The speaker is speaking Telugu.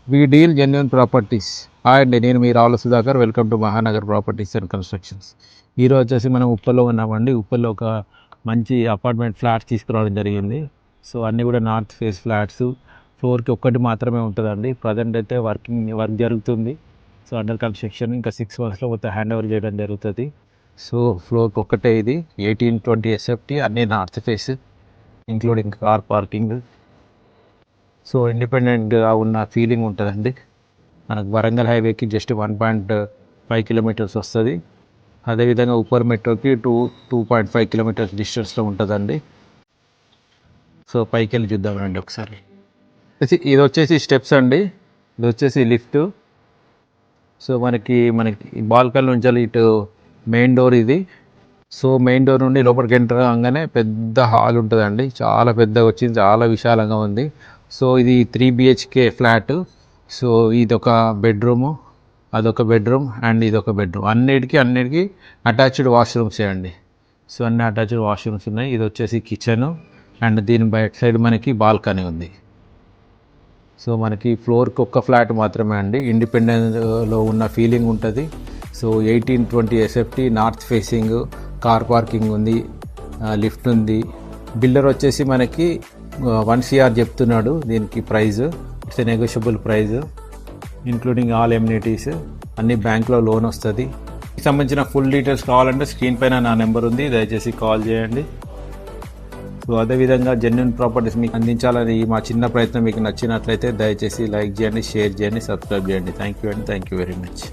వి డీల్ జెన్యున్ ప్రాపర్టీస్. హాయ్ అండి, నేను మీ Ravula Sudhakar. Welcome to Mahanagar properties and constructions. ఈరోజు వచ్చేసి మనం ఉప్పల్లో ఉన్నామండి. ఉప్పల్లో ఒక మంచి అపార్ట్మెంట్ ఫ్లాట్స్ తీసుకురావడం జరిగింది. సో అన్నీ కూడా నార్త్ ఫేస్ ఫ్లాట్స్. ఫ్లోర్కి ఒక్కటి మాత్రమే ఉంటుందండి. ప్రజెంట్ అయితే వర్క్ జరుగుతుంది. So under construction. ఇంకా 6 monthsలో మొత్తం హ్యాండ్ ఓవర్ చేయడం జరుగుతుంది. సో ఫ్లోర్కి ఒక్కటే ఇది 1820 SFT, అన్నీ north face, including car parking. So ఇండిపెండెంట్గా ఉన్న ఫీలింగ్ ఉంటుందండి. మనకు వరంగల్ హైవేకి జస్ట్ 1.5 kilometers వస్తుంది. అదేవిధంగా ఉప్పర్ మెట్రోకి 2.5 kilometers డిస్టెన్స్లో ఉంటుందండి. సో పైకి వెళ్ళి చూద్దామండి ఒకసారి. ఇది వచ్చేసి స్టెప్స్ అండి. ఇది వచ్చేసి లిఫ్ట్. సో మనకి బాల్కనీ నుంచి ఇటు మెయిన్ డోర్ ఇది. సో మెయిన్ డోర్ నుండి లోపలికి ఎంటర్ కాగానే పెద్ద హాల్ ఉంటుందండి. చాలా పెద్దగా వచ్చింది, చాలా విశాలంగా ఉంది. సో ఇది 3 BHK ఫ్లాట్. సో ఇదొక బెడ్రూము, అదొక బెడ్రూమ్ అండ్ ఇదొక బెడ్రూమ్. అన్నిటికీ అటాచ్డ్ వాష్రూమ్సే అండి. సో అన్ని అటాచ్డ్ వాష్రూమ్స్ ఉన్నాయి. ఇది వచ్చేసి కిచెను అండ్ దీని బయట సైడ్ మనకి బాల్కనీ ఉంది. సో మనకి ఫ్లోర్కి ఒక్క ఫ్లాట్ మాత్రమే అండి. ఇండిపెండెంట్లో ఉన్న ఫీలింగ్ ఉంటుంది. So 1820 SFT, north facing, car parking ఉంది, లిఫ్ట్ ఉంది. బిల్డర్ వచ్చేసి మనకి 1 CR చెప్తున్నాడు దీనికి price. It's negotiable price, including all amenities. అన్ని బ్యాంక్లో లోన్ వస్తుంది. దీనికి సంబంధించిన ఫుల్ డీటెయిల్స్ కావాలంటే స్క్రీన్ పైన నా నెంబర్ ఉంది, దయచేసి కాల్ చేయండి. సో అదేవిధంగా జెన్యున్ ప్రాపర్టీస్ మీకు అందించాలని మా చిన్న ప్రయత్నం మీకు నచ్చినట్లయితే దయచేసి లైక్ చేయండి, షేర్ చేయండి, సబ్స్క్రైబ్ చేయండి. థ్యాంక్ యూ అండి, థ్యాంక్ యూ వెరీ మచ్.